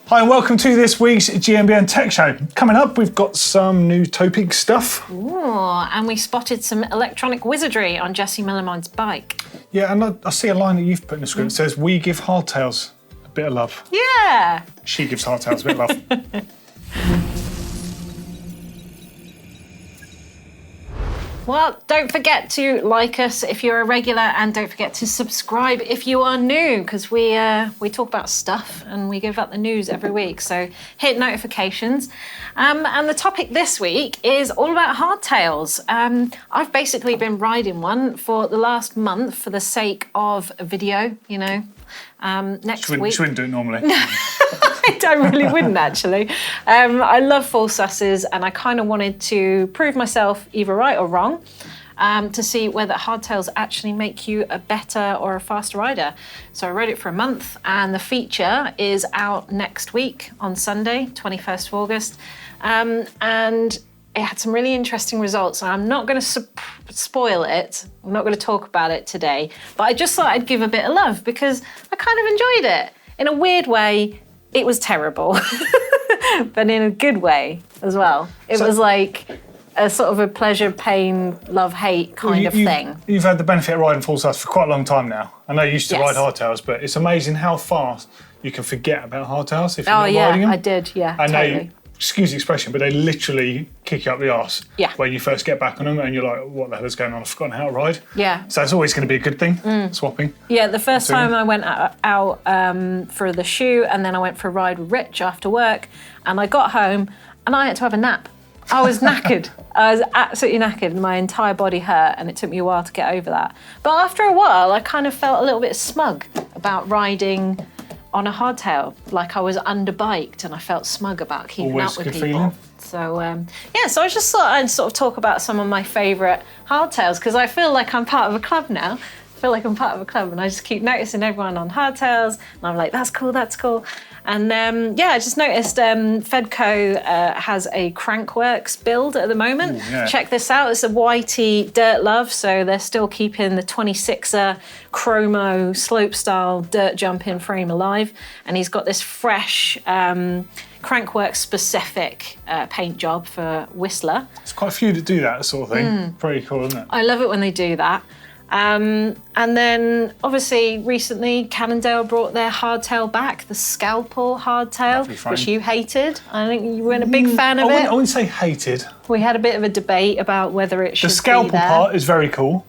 Hi and welcome to this week's GMBN Tech Show. Coming up, we've got some new Topeak stuff. Ooh, and we spotted some electronic wizardry on Jesse Melamed's bike. Yeah, and I see a line that you've put in the script that says, "We give Hardtails a bit of love." Yeah. She gives Hardtails a bit of love. Well, don't forget to like us if you're a regular, and don't forget to subscribe if you are new, because we talk about stuff and we give out the news every week. So hit notifications. And the topic this week is all about hardtails. I've basically been riding one for the last month for the sake of a video, you know. Next week. She wouldn't do it normally. I really wouldn't, actually. I love full susses, and I kind of wanted to prove myself either right or wrong to see whether hardtails actually make you a better or a faster rider. So I rode it for a month, and the feature is out next week on Sunday, 21st of August. And it had some really interesting results, and I'm not going to spoil it. I'm not going to talk about it today, but I just thought I'd give a bit of love because I kind of enjoyed it. In a weird way, it was terrible, but in a good way as well. It was like a sort of a pleasure, pain, love, hate kind of thing. You've had the benefit of riding full size for quite a long time now. I know you used to ride hardtails, but it's amazing how fast you can forget about hardtails if you're not riding them. I did, yeah, totally. Excuse the expression, but they literally kick you up the arse when you first get back on them, and you're like, what the hell is going on? I've forgotten how to ride. Yeah. So it's always going to be a good thing, swapping. Yeah, the first time I went out for the shoe, and then I went for a ride with Rich after work, and I got home and I had to have a nap. I was knackered. I was absolutely knackered. My entire body hurt, and it took me a while to get over that. But after a while, I kind of felt a little bit smug about riding on a hardtail, like I was underbiked, and I felt smug about keeping up with people. Feeling. So so I just thought I'd sort of talk about some of my favourite hardtails, because I feel like I'm part of a club now. I feel like I'm part of a club, and I just keep noticing everyone on hardtails, and I'm like, that's cool, that's cool. And I just noticed Fedco has a Crankworks build at the moment. Ooh, yeah. Check this out. It's a YT Dirt Love, so they're still keeping the 26er chromo slope style dirt jumping frame alive. And he's got this fresh Crankworks specific paint job for Whistler. There's quite a few that do that sort of thing. Pretty cool, isn't it? I love it when they do that. And then, obviously, recently, Cannondale brought their hardtail back, the Scalpel hardtail, which you hated. I think you weren't a big fan of it. I wouldn't say hated. We had a bit of a debate about whether it should be there. The Scalpel part is very cool.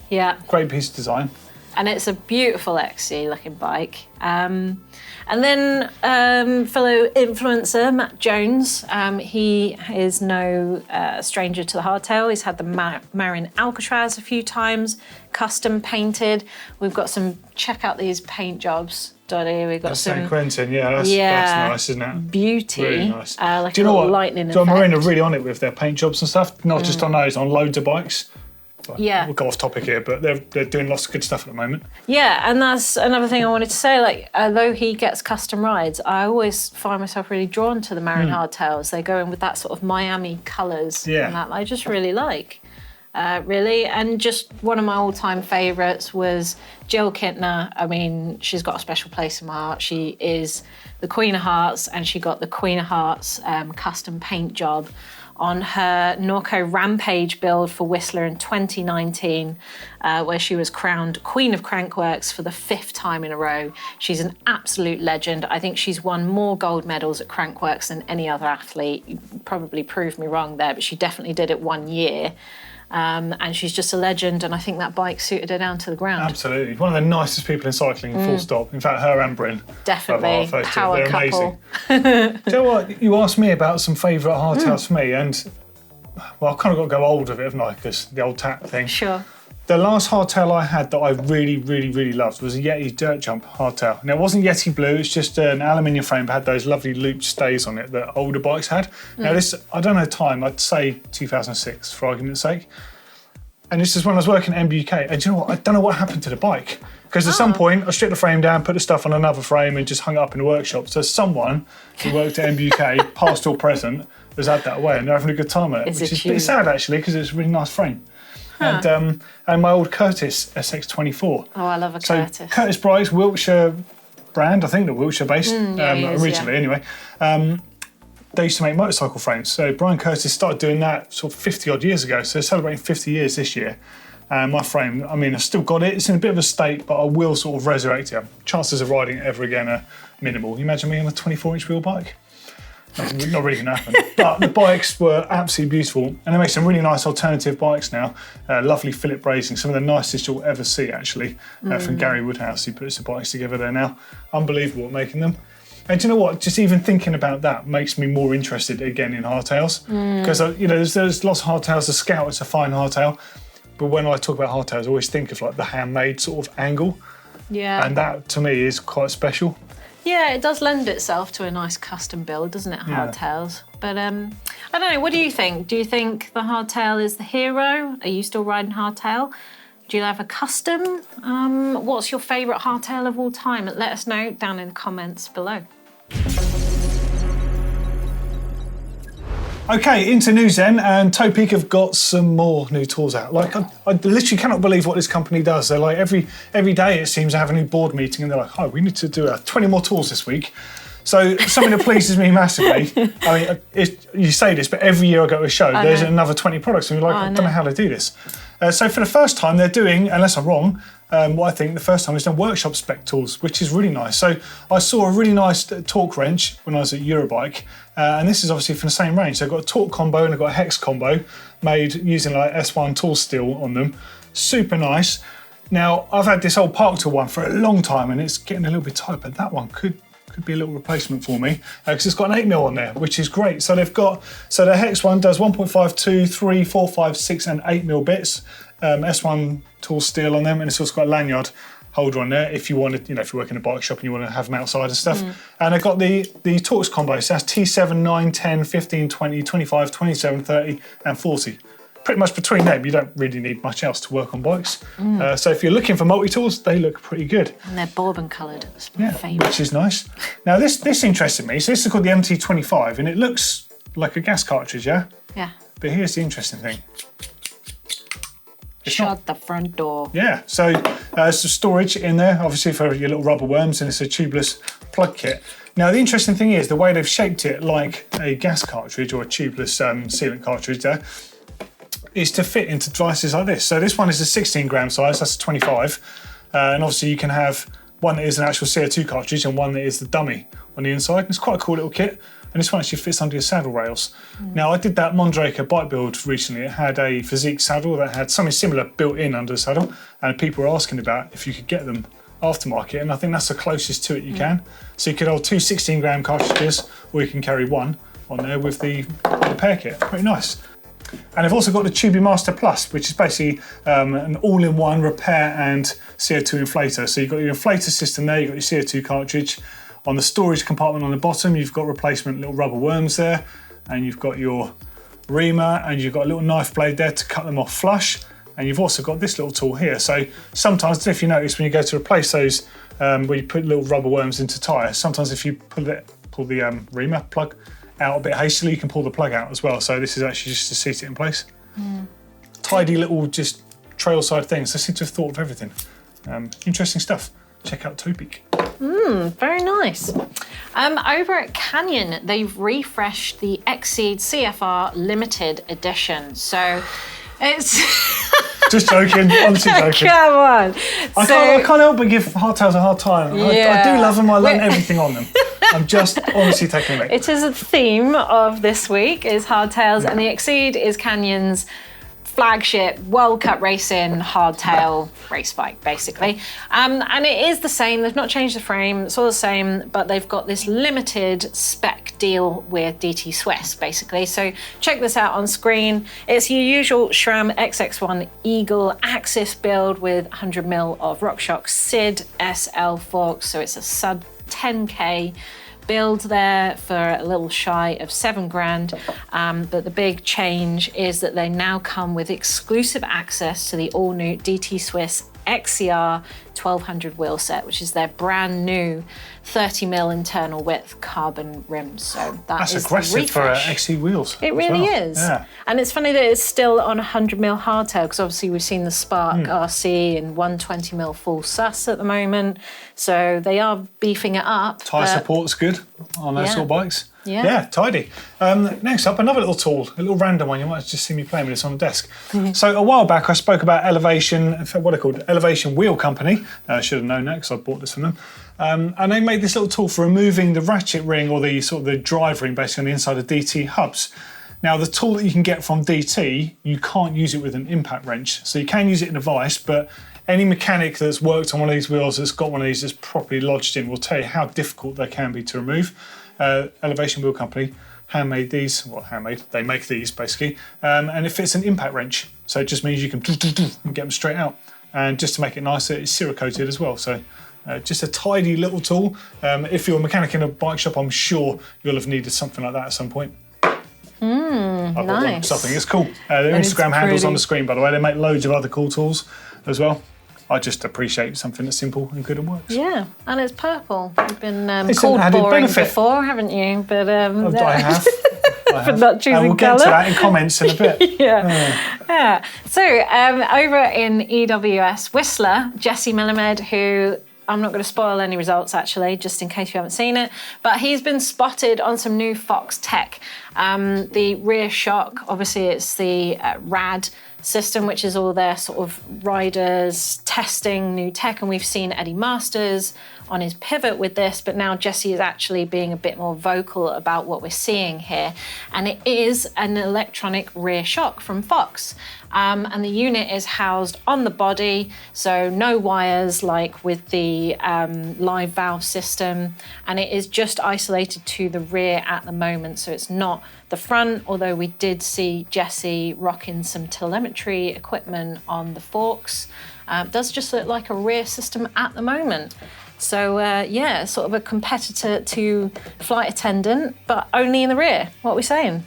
Yeah. Great piece of design. And it's a beautiful XC-looking bike. And then fellow influencer, Matt Jones, he is no stranger to the hardtail. He's had the Marin Alcatraz a few times, custom painted. We've got some, check out these paint jobs, Doddy. We've got that's some. St. Quentin, that's nice, isn't it? Beauty. Really nice. Like do you know what? Lightning so effect. Marin are really on it with their paint jobs and stuff, not just on those, on loads of bikes. We'll go off topic here, but they're doing lots of good stuff at the moment. Yeah, and that's another thing I wanted to say. Like, although he gets custom rides, I always find myself really drawn to the Marin hardtails. They go in with that sort of Miami colours and that I just really like. Really, and just one of my all-time favourites was Jill Kintner. I mean, she's got a special place in my heart. She is the Queen of Hearts, and she got the Queen of Hearts custom paint job on her Norco Rampage build for Whistler in 2019, where she was crowned Queen of Crankworks for the 5th time in a row. She's an absolute legend. I think she's won more gold medals at Crankworks than any other athlete. You probably proved me wrong there, but she definitely did it one year. And she's just a legend, and I think that bike suited her down to the ground. Absolutely. One of the nicest people in cycling, full stop. In fact, her and Bryn. Definitely. Power They're couple. Amazing. Do you know what? You asked me about some favourite hardtails for me, and, well, I've kind of got to go old with it, haven't I? Because the old tap thing. Sure. The last hardtail I had that I really, really, really loved was a Yeti Dirt Jump hardtail. Now, it wasn't Yeti Blue, it's just an aluminium frame, but had those lovely looped stays on it that older bikes had. Now, this, I don't know the time, I'd say 2006 for argument's sake. And this is when I was working at MBUK. And do you know what? I don't know what happened to the bike. Because at some point, I stripped the frame down, put the stuff on another frame, and just hung it up in the workshop. So someone who worked at MBUK, past or present, has had that away, and they're having a good time at it. Which is a bit sad, actually, because it's a really nice frame. And my old Curtis SX24. Oh, I love a Curtis. Curtis Bright, Wiltshire brand, I think, they're Wiltshire-based, originally yeah. anyway. They used to make motorcycle frames. So Brian Curtis started doing that sort of 50 odd years ago. So they're celebrating 50 years this year. And my frame, I mean, I've still got it. It's in a bit of a state, but I will sort of resurrect it. Chances of riding it ever again are minimal. You imagine me on a 24-inch wheel bike? Not really going to happen. But the bikes were absolutely beautiful. And they make some really nice alternative bikes now. Lovely Philip brazing, some of the nicest you'll ever see, actually, from Gary Woodhouse, who puts the bikes together there now. Unbelievable at making them. And do you know what? Just even thinking about that makes me more interested again in hardtails. Because, there's lots of hardtails. The Scout is a fine hardtail. But when I talk about hardtails, I always think of like the handmade sort of angle. Yeah. And that, to me, is quite special. Yeah, it does lend itself to a nice custom build, doesn't it, hardtails? But I don't know, what do you think? Do you think the hardtail is the hero? Are you still riding hardtail? Do you have a custom? What's your favourite hardtail of all time? Let us know down in the comments below. Okay, into news then, and Topeak have got some more new tools out. Like, I literally cannot believe what this company does. They're like, every day it seems to have a new board meeting, and they're like, oh, we need to do 20 more tools this week. So something that pleases me massively. I mean, you say this, but every year I go to a show, there's another 20 products, and you're like, I don't know how to do this. So for the first time, they're doing, unless I'm wrong, what I think the first time is done workshop spec tools, which is really nice. So I saw a really nice torque wrench when I was at Eurobike, and this is obviously from the same range. So I've got a torque combo and I've got a hex combo made using like S1 tool steel on them. Super nice. Now, I've had this old Park Tool one for a long time and it's getting a little bit tight, but that one could be a little replacement for me because it's got an 8mm on there, which is great. So the hex one does 1.52, 3, 4, 5, 6 and 8mm bits. S1 tool steel on them, and it's also got a lanyard holder on there if you want to, if you work in a bike shop and you want to have them outside and stuff. And I've got the Torx combo, so that's T7, 9, 10, 15, 20, 25, 27, 30 and 40. Pretty much between them, you don't really need much else to work on bikes. So if you're looking for multi-tools, they look pretty good. And they're bourbon coloured, that's my favourite. Which is nice. Now this interested me, so this is called the MT25 and it looks like a gas cartridge, yeah? Yeah. But here's the interesting thing. Shut the front door. Yeah, so there's some storage in there, obviously for your little rubber worms, and it's a tubeless plug kit. Now, the interesting thing is the way they've shaped it like a gas cartridge or a tubeless sealant cartridge there is to fit into devices like this. So this one is a 16 gram size, that's a 25. And obviously you can have one that is an actual CO2 cartridge and one that is the dummy on the inside. It's quite a cool little kit. And this one actually fits under your saddle rails. Now, I did that Mondraker bike build recently. It had a Physique saddle that had something similar built in under the saddle, and people were asking about if you could get them aftermarket, and I think that's the closest to it you can. So you could hold two 16 gram cartridges, or you can carry one on there with the repair kit. Pretty nice. And I've also got the Tubey Master Plus, which is basically an all-in-one repair and CO2 inflator. So you've got your inflator system there, you've got your CO2 cartridge. On the storage compartment on the bottom, you've got replacement little rubber worms there, and you've got your reamer, and you've got a little knife blade there to cut them off flush. And you've also got this little tool here. So sometimes, if you notice, when you go to replace those, where you put little rubber worms into tyres, sometimes if you pull the reamer plug out a bit hastily, you can pull the plug out as well. So this is actually just to seat it in place. Tidy little just trail side things. I seem to have thought of everything. Interesting stuff. Check out Topeak. Very nice. Over at Canyon, they've refreshed the Exceed CFR Limited Edition. So it's... Just joking, honestly joking. Come on. I can't help but give hardtails a hard time. I do love them, I learn everything on them. I'm just honestly taking it. It is a theme of this week, is hardtails, and the Exceed is Canyon's flagship World Cup racing hardtail race bike, basically. And it is the same, they've not changed the frame, it's all the same, but they've got this limited spec deal with DT Swiss, basically. So check this out on screen. It's your usual SRAM XX1 Eagle Axis build with 100mm of RockShox SID SL forks, so it's a sub 10K build there for a little shy of $7,000. But the big change is that they now come with exclusive access to the all-new DT Swiss XCR 1200 wheel set, which is their brand new 30mm internal width carbon rims. So that's is aggressive for Exceed wheels. It really is. Yeah. And it's funny that it's still on 100mm hardtail, because obviously we've seen the Spark RC and 120mm full sus at the moment. So they are beefing it up. Tyre support's good on those sort of bikes. Yeah, tidy. Next up, another little tool, a little random one. You might just see me playing with this on the desk. So a while back, I spoke about Elevation, what they're called, Elevation Wheel Company. I should have known that because I bought this from them. And they made this little tool for removing the ratchet ring, or the sort of the drive ring, basically on the inside of DT hubs. Now, the tool that you can get from DT, you can't use it with an impact wrench. So you can use it in a vise, but any mechanic that's worked on one of these wheels, that's got one of these that's properly lodged in, will tell you how difficult they can be to remove. Elevation Wheel Company handmade these, they make these basically, and it fits an impact wrench, so it just means you can get them straight out. And just to make it nicer, it's Cerakoted as well, so just a tidy little tool. If you're a mechanic in a bike shop, I'm sure you'll have needed something like that at some point. I've got one, something, it's cool. Their Instagram handle's on the screen, by the way. They make loads of other cool tools as well. I just appreciate something that's simple and good and works. Yeah, and it's purple. You've been called boring before, haven't you? But I have. For not choosing we'll colour. get to that in comments in a bit. Yeah. So over in EWS Whistler, Jesse Melamed, who I'm not going to spoil any results actually, just in case you haven't seen it, but he's been spotted on some new Fox tech. The rear shock, obviously it's the RAD system, which is all their sort of riders testing new tech, and we've seen Eddie Masters on his pivot with this, but now Jesse is actually being a bit more vocal about what we're seeing here, and it is an electronic rear shock from Fox. And the unit is housed on the body, so no wires like with the live valve system, and it is just isolated to the rear at the moment, so it's not the front, although we did see Jesse rocking some telemetry equipment on the forks. It does just look like a rear system at the moment. So sort of a competitor to Flight Attendant, but only in the rear. What are we saying?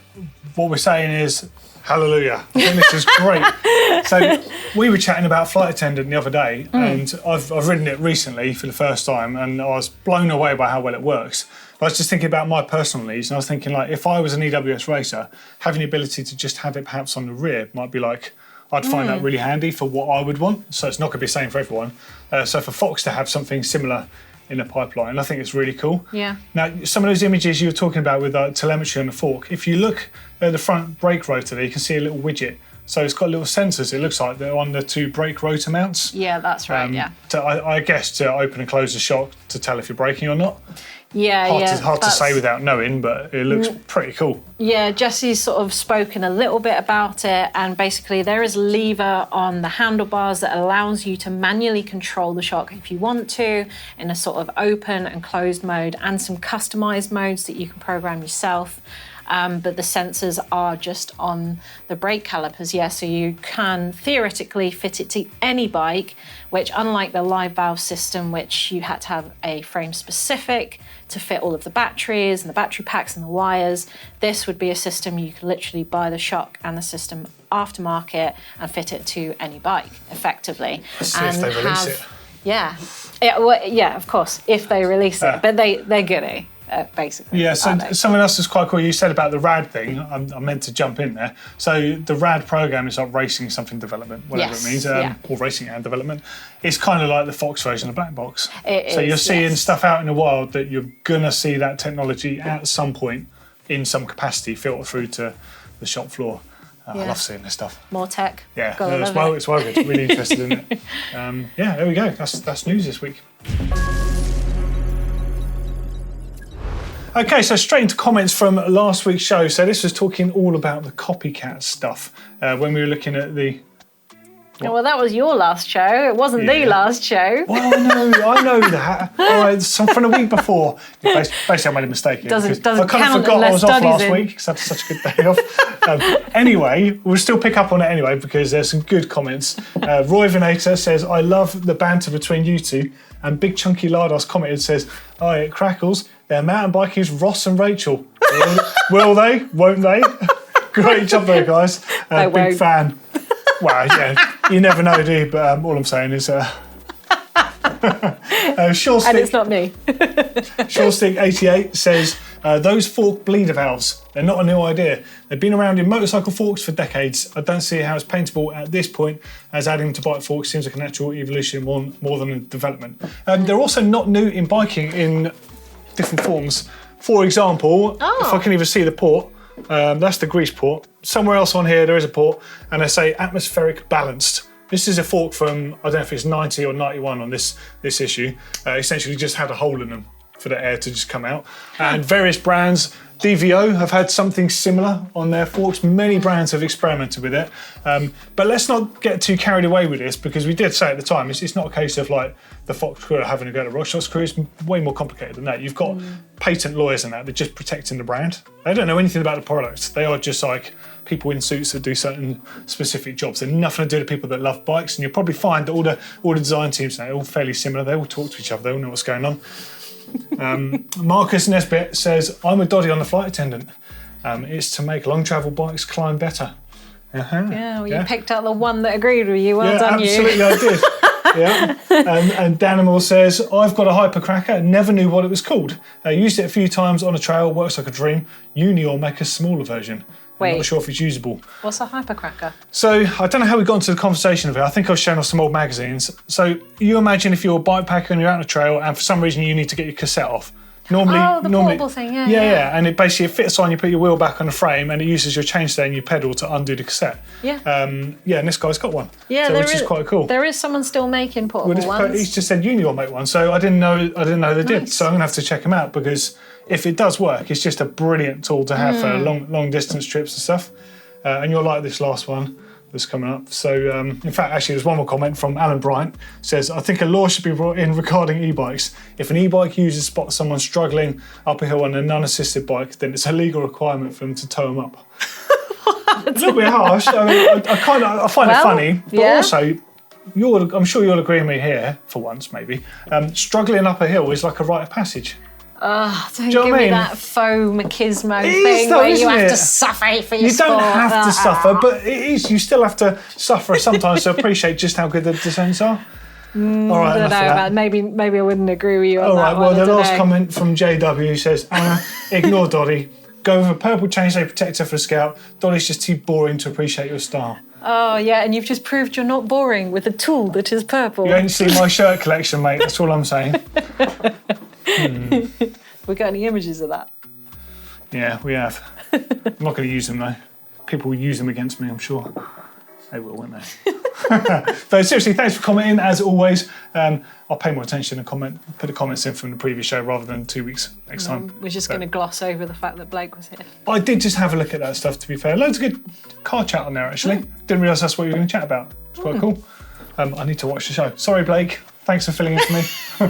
What we're saying is, hallelujah. I think this is great. So we were chatting about Flight Attendant the other day, and I've ridden it recently for the first time, and I was blown away by how well it works. But I was just thinking about my personal needs, and I was thinking, like, if I was an EWS racer, having the ability to just have it perhaps on the rear might be like, I'd find that really handy for what I would want. So it's not going to be the same for everyone. So for Fox to have something similar in the pipeline, I think it's really cool. Yeah. Now, some of those images you were talking about with telemetry on the fork, if you look at the front brake rotor there, you can see a little widget. So it's got little sensors, it looks like, they're on the two brake rotor mounts. Yeah, that's right, I guess to open and close the shock to tell if you're braking or not. Hard to say without knowing, but it looks pretty cool. Yeah, Jesse's sort of spoken a little bit about it, and basically there is a lever on the handlebars that allows you to manually control the shock if you want to, in a sort of open and closed mode, and some customized modes that you can program yourself. But the sensors are just on the brake calipers, so you can theoretically fit it to any bike, which, unlike the live valve system, which you had to have a frame specific to fit all of the batteries and the battery packs and the wires, this would be a system you could literally buy the shock and the system aftermarket and fit it to any bike effectively. Let's see if they release it. Yeah, of course, if they release it, but they're gonna. Basically. Yeah, so something else that's quite cool, you said about the RAD thing, I meant to jump in there. So the RAD program is like racing something development, whatever it means, or racing and development. It's kind of like the Fox version of Black Box. You're seeing stuff out in the wild that you're going to see that technology at some point in some capacity filter through to the shop floor. I love seeing this stuff. More tech. Yeah, it's well good. Really interested in it. There we go. That's news this week. Okay, so straight into comments from last week's show. So this was talking all about the copycat stuff when we were looking at the... Well, that was your last show. It wasn't the last show. Well, I know that. All right, so from the week before, basically I made a mistake here. Doesn't I kind of forgot I was off last week because I had such a good day off. Anyway, we'll still pick up on it anyway because there's some good comments. Roy Venator says, I love the banter between you two. And Big Chunky Lardos commented, says, oh, it crackles. They're mountain biking Ross and Rachel. Will they? Won't they? Great job there, guys. Big fan. Well, yeah, you never know, do you? But all I'm saying is, Shawstick, And it's not me. Shawstick88 says, those fork bleeder valves, they're not a new idea. They've been around in motorcycle forks for decades. I don't see how it's paintable at this point, as adding to bike forks seems like a natural evolution more than a development. They're also not new in biking in different forms. For example, if I can even see the port, that's the grease port. Somewhere else on here there is a port, and they say atmospheric balanced. This is a fork from, I don't know if it's 90 or 91 on this issue. Essentially just had a hole in them for the air to just come out. And various brands, DVO have had something similar on their forks. Many brands have experimented with it. But let's not get too carried away with this, because we did say at the time, it's not a case of like the Fox crew are having a go at Rockshox crew. It's way more complicated than that. You've got patent lawyers and that, they're just protecting the brand. They don't know anything about the product. They are just like people in suits that do certain specific jobs. They're nothing to do with people that love bikes, and you'll probably find that all the design teams now are all fairly similar. They all talk to each other. They all know what's going on. Marcus Nesbitt says, I'm a Doddy on the flight attendant. It's to make long travel bikes climb better. Yeah, well, you picked out the one that agreed with you. Well done, absolutely, you. I did. And Danimal says, I've got a hypercracker, never knew what it was called. Used it a few times on a trail, works like a dream. Unior make a smaller version. I'm not sure if it's usable. What's a hypercracker? So I don't know how we got into the conversation of it. I think I was showing off some old magazines. So you imagine if you're a bike packer and you're out on a trail and for some reason you need to get your cassette off. Normally, portable thing, yeah. And it basically fits on, you put your wheel back on the frame and it uses your chainstay and your pedal to undo the cassette. Yeah. And this guy's got one. Yeah, which is quite cool. There is someone still making portable ones. He's just said Unior make one, so I didn't know they did. So I'm gonna have to check them out, because if it does work, it's just a brilliant tool to have for long distance trips and stuff. And you'll like this last one that's coming up. So, in fact, actually, there's one more comment from Alan Bryant. Says, I think a law should be brought in regarding e-bikes. If an e-bike user spots someone struggling up a hill on a non-assisted bike, then it's a legal requirement for them to tow them up. A little bit harsh. I mean, I find it funny, but also, I'm sure you'll agree with me here, for once maybe, struggling up a hill is like a rite of passage. Don't give me that faux machismo thing where you have to suffer for your sport. You don't have to suffer, but it is. You still have to suffer sometimes to appreciate just how good the descents are. All right, I don't know about maybe I wouldn't agree with you on that. All right, well, the last comment from JW says, Anna, ignore Doddy. Go with a purple chainstay protector for a Scout. Doddy's just too boring to appreciate your style. Oh, yeah, and you've just proved you're not boring with a tool that is purple. You ain't seen my shirt collection, mate. That's all I'm saying. We got any images of that? Yeah, we have. I'm not going to use them, though. People will use them against me, I'm sure. They will, won't they? But seriously, thanks for commenting, as always. I'll pay more attention and put the comments in from the previous show rather than 2 weeks next time. We're just going to gloss over the fact that Blake was here. I did just have a look at that stuff, to be fair. Loads of good car chat on there, actually. Didn't realise that's what you were going to chat about. It's quite cool. I need to watch the show. Sorry, Blake. Thanks for filling in for me.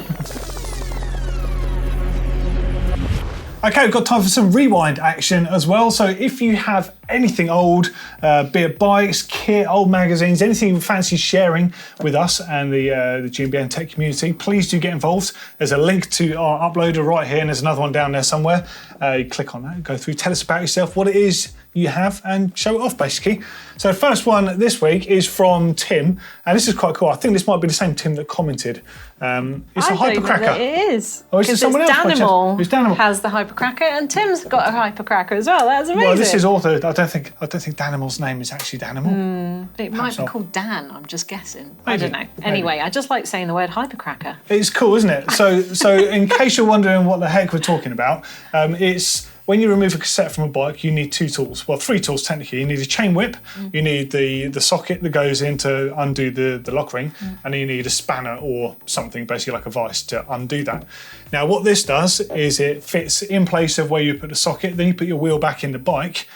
Okay, we've got time for some rewind action as well. So if you have anything old, be it bikes, kit, old magazines, anything you fancy sharing with us and the GMBN Tech community, please do get involved. There's a link to our uploader right here, and there's another one down there somewhere. You click on that, go through, tell us about yourself, what it is you have, and show it off, basically. So the first one this week is from Tim, and this is quite cool. I think this might be the same Tim that commented. It's a hypercracker. It is. Oh, is it someone else? Danimal has the hypercracker, and Tim's got a hypercracker as well. That's amazing. Well, this is authored. I don't think Danimal's name is actually Danimal. It might be called Dan. I'm just guessing. Maybe. I don't know. Anyway, I just like saying the word hypercracker. It's cool, isn't it? So in case you're wondering what the heck we're talking about, it's when you remove a cassette from a bike, you need two tools. Well, three tools technically. You need a chain whip, you need the socket that goes in to undo the lock ring, and then you need a spanner or something, basically like a vise, to undo that. Now, what this does is it fits in place of where you put the socket, then you put your wheel back in the bike,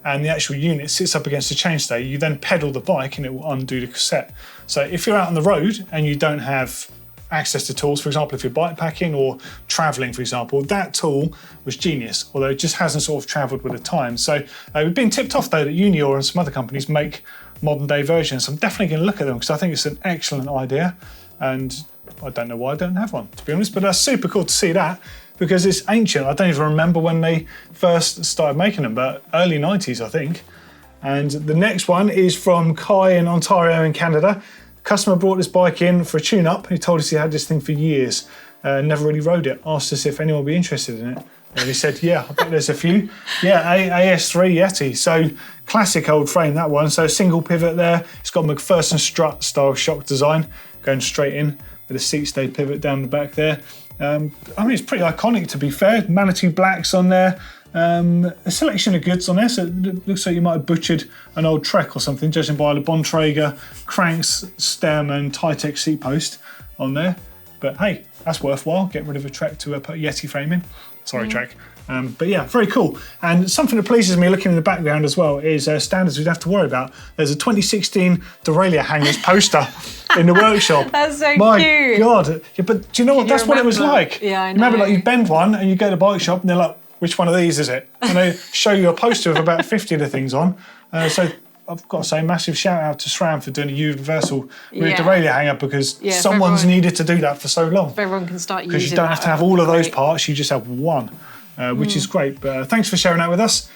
and the actual unit sits up against the chainstay. You then pedal the bike and it will undo the cassette. So if you're out on the road and you don't have access to tools, for example, if you're bike packing or traveling, for example, that tool was genius, although it just hasn't sort of traveled with the time. So we've been tipped off though that Unior and some other companies make modern day versions. I'm definitely going to look at them because I think it's an excellent idea, and I don't know why I don't have one, to be honest, but that's super cool to see that because it's ancient. I don't even remember when they first started making them, but early 90s, I think. And the next one is from Kai in Ontario in Canada. Customer brought this bike in for a tune-up. He told us he had this thing for years, never really rode it. Asked us if anyone would be interested in it. And he said, yeah, I bet there's a few. Yeah, AS3 Yeti. So classic old frame, that one. So single pivot there. It's got McPherson strut style shock design, going straight in with a seat stay pivot down the back there. I mean, it's pretty iconic, to be fair. Manitou blacks on there. A selection of goods on there, so it looks like you might have butchered an old Trek or something, judging by the Bontrager cranks, stem and Tytech seat post on there. But hey, that's worthwhile. Get rid of a Trek to put a Yeti frame in. Sorry, Trek. But yeah, very cool. And something that pleases me looking in the background as well is standards we don't have to worry about. There's a 2016 Derailleur hangers poster in the workshop. That's so My cute. God. Yeah, but do you know what? That's what it was like. Yeah, I know. Remember, like, you bend one and you go to the bike shop and they're like, which one of these is it? And they show you a poster with about 50 of the things on. So I've got to say, massive shout out to SRAM for doing a universal rear derailleur hanger, because someone's needed to do that for so long. If everyone can start using because you don't have to have all of those parts, you just have one, which is great. But thanks for sharing that with us.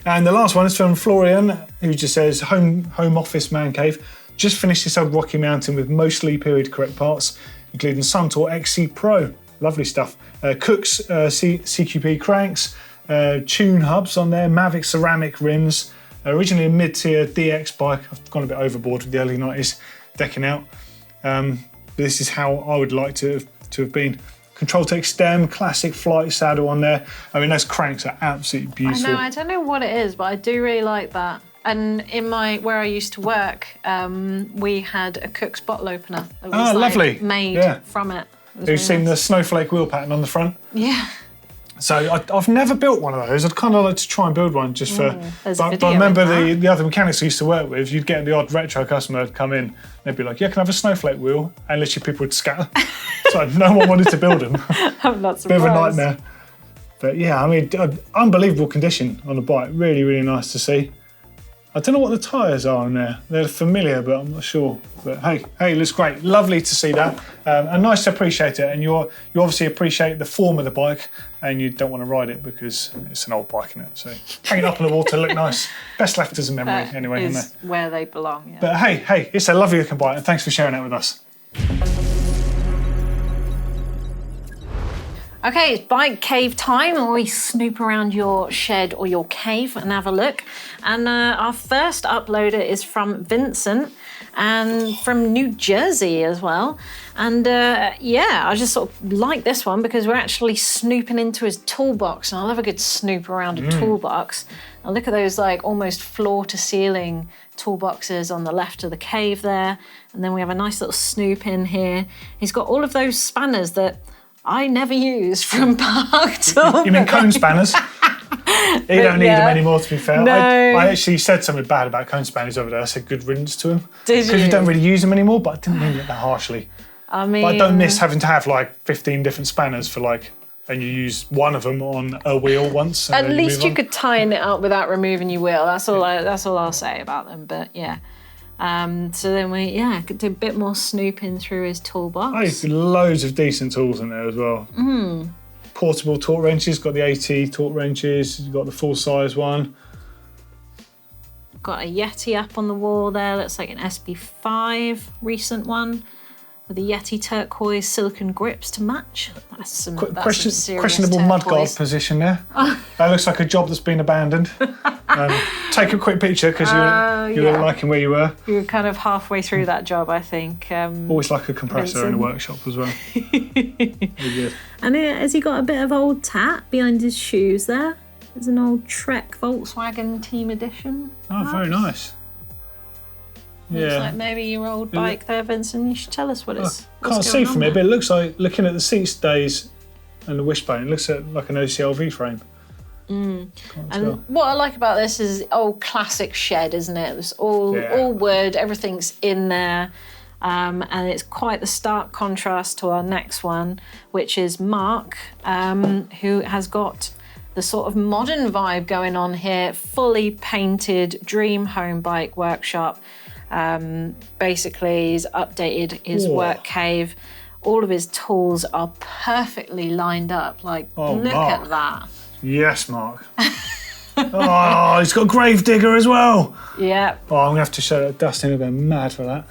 And the last one is from Florian, who just says, home office man cave. Just finished this old Rocky Mountain with mostly period correct parts, including Suntour XC Pro. Lovely stuff. Cook's CQP cranks, tune hubs on there, Mavic ceramic rims. Originally a mid-tier DX bike. I've gone a bit overboard with the early 90s decking out. But this is how I would like to have been. Control Tech stem, classic flight saddle on there. I mean, those cranks are absolutely beautiful. I don't know what it is, but I do really like that. And in where I used to work, we had a Cook's bottle opener that was lovely. Made from it. You've seen the snowflake wheel pattern on the front? Yeah. So I've never built one of those. I'd kind of like to try and build one just for... But I remember the other mechanics I used to work with, you'd get the odd retro customer come in, they'd be like, yeah, can I have a snowflake wheel? And literally people would scatter. So no one wanted to build them. I'm not surprised. Bit of a nightmare. But yeah, I mean, unbelievable condition on the bike. Really, really nice to see. I don't know what the tyres are on there. They're familiar, but I'm not sure. But hey, it looks great. Lovely to see that. And nice to appreciate it. And you obviously appreciate the form of the bike, and you don't want to ride it because it's an old bike, isn't it? So hang it up on the wall to look nice. Best left as a memory, anyway. Is where they belong. Yeah. But hey, it's a lovely looking bike, and thanks for sharing that with us. Okay, it's bike cave time, where we snoop around your shed or your cave and have a look. And our first uploader is from Vincent, and from New Jersey as well. And I just sort of like this one because we're actually snooping into his toolbox. And I love a good snoop around a toolbox. And look at those like almost floor to ceiling toolboxes on the left of the cave there. And then we have a nice little snoop in here. He's got all of those spanners that I never use from Park Tool. You mean cone spanners? You don't need them anymore, to be fair. No. I actually said something bad about cone spanners over there. I said good riddance to them. Did you? Because you don't really use them anymore, but I didn't mean it that harshly. I mean... But I don't miss having to have like 15 different spanners for like, and you use one of them on a wheel once. At least you could tighten it up without removing your wheel. That's all I'll say about them, but yeah. So then we could do a bit more snooping through his toolbox. Oh, loads of decent tools in there as well. Portable torque wrenches, got the AT torque wrenches, you've got the full size one. Got a Yeti up on the wall there, looks like an SB5 recent one, with the Yeti turquoise silicone grips to match. That's some serious questionable mudguard position there. That looks like a job that's been abandoned. Take a quick picture because you were liking where you were. You were kind of halfway through that job, I think. Always like a compressor in a workshop as well. Very good. And has he got a bit of old tat behind his shoes there? There's an old Trek Volkswagen Team Edition. Oh, very nice. Looks like maybe your old bike there, Vincent. You should tell us what it's. Can't see from it, but it looks like, looking at the seat stays and the wishbone, it looks like an OCLV frame. And what I like about this is old classic shed, isn't it? It's all wood, everything's in there. And it's quite the stark contrast to our next one, which is Mark, who has got the sort of modern vibe going on here, fully painted dream home bike workshop. Basically, he's updated his work cave. All of his tools are perfectly lined up. Like, look at that. Yes, Mark. Oh, he's got Gravedigger as well. Yeah. Oh, I'm going to have to show that Dustin. He'll go mad for that.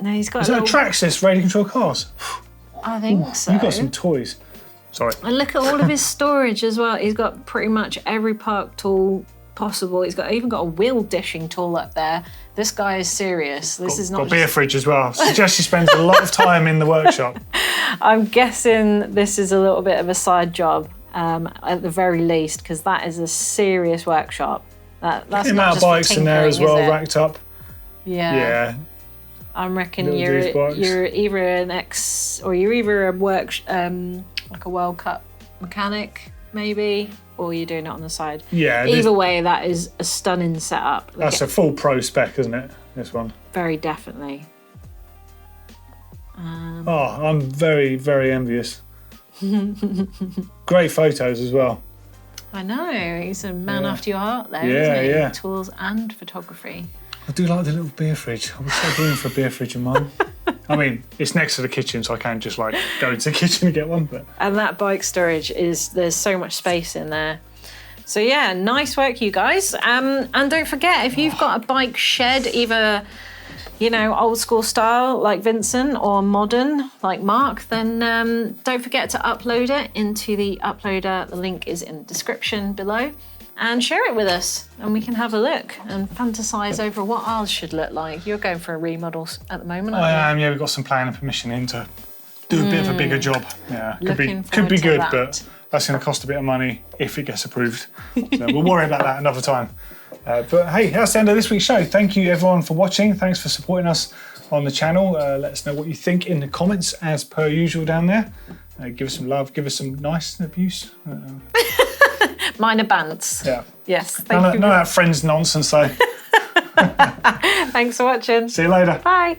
No, he's got Is that a Traxxas radio control cars? I think so. You've got some toys. Sorry. And look at all of his storage as well. He's got pretty much every park tool possible. He's even got a wheel dishing tool up there. This guy is serious. This is not got a beer fridge as well. Suggest he spends a lot of time in the workshop. I'm guessing this is a little bit of a side job, at the very least, because that is a serious workshop. That's the amount of bikes in there as well, racked up. Yeah. I reckon you're either a like a World Cup mechanic, maybe, or you're doing it on the side. Yeah. Either way, that is a stunning setup. That's a full pro spec, isn't it? This one. Very definitely. I'm very, very envious. Great photos as well. I know. He's a man after your heart there, yeah, isn't he? Yeah. Tools and photography. I do like the little beer fridge. I wish I had room for a beer fridge in mine. I mean, it's next to the kitchen, so I can't just like go into the kitchen and get one. But and that bike storage there's so much space in there. So yeah, nice work, you guys. And don't forget, if you've got a bike shed, either old school style like Vincent or modern like Mark, then don't forget to upload it into the uploader. The link is in the description below. And share it with us, and we can have a look and fantasize over what ours should look like. You're going for a remodel at the moment, aren't you? I am, yeah. We've got some planning permission in to do a bit of a bigger job. Yeah, Looking be good, that. but that's going to cost a bit of money if it gets approved. So we'll worry about that another time. But hey, that's the end of this week's show. Thank you everyone for watching. Thanks for supporting us on the channel. Let us know what you think in the comments as per usual down there. Give us some love, give us some nice abuse. Minor bants. Yeah. Yes. None of that friends nonsense though. Thanks for watching. See you later. Bye.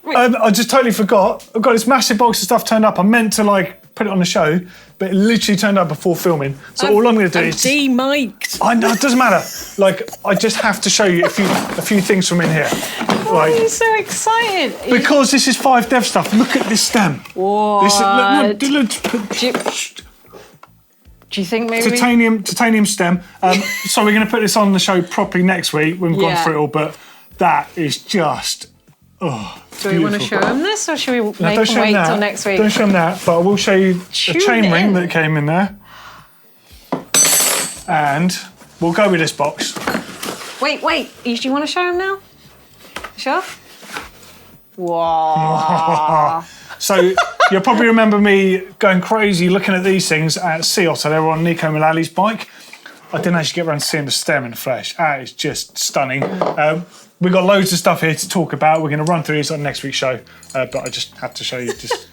I just totally forgot. I've got this massive box of stuff turned up. I meant to put it on the show, but it literally turned up before filming. So all I'm going to do is de-mic'd. I know, it doesn't matter. I just have to show you a few things from in here. Why are you so excited? Because this is 5 dev stuff. Look at this stem. What? Look. Do you think maybe titanium stem? So we're going to put this on the show properly next week when we've gone through it all. But that is just do we want to show them this, or should we make them wait till next week? Don't show them that, but I will show you a chain ring that came in there, and we'll go with this box. Wait. Do you want to show them now? Sure. Wow. So you'll probably remember me going crazy looking at these things at Sea Otter. They were on Nico Mullally's bike. I didn't actually get around to seeing the stem in the flesh. That is just stunning. We've got loads of stuff here to talk about. We're going to run through these on next week's show, but I just had to show you. Just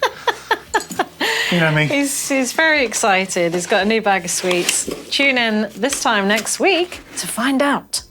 you know me. He's very excited. He's got a new bag of sweets. Tune in this time next week to find out.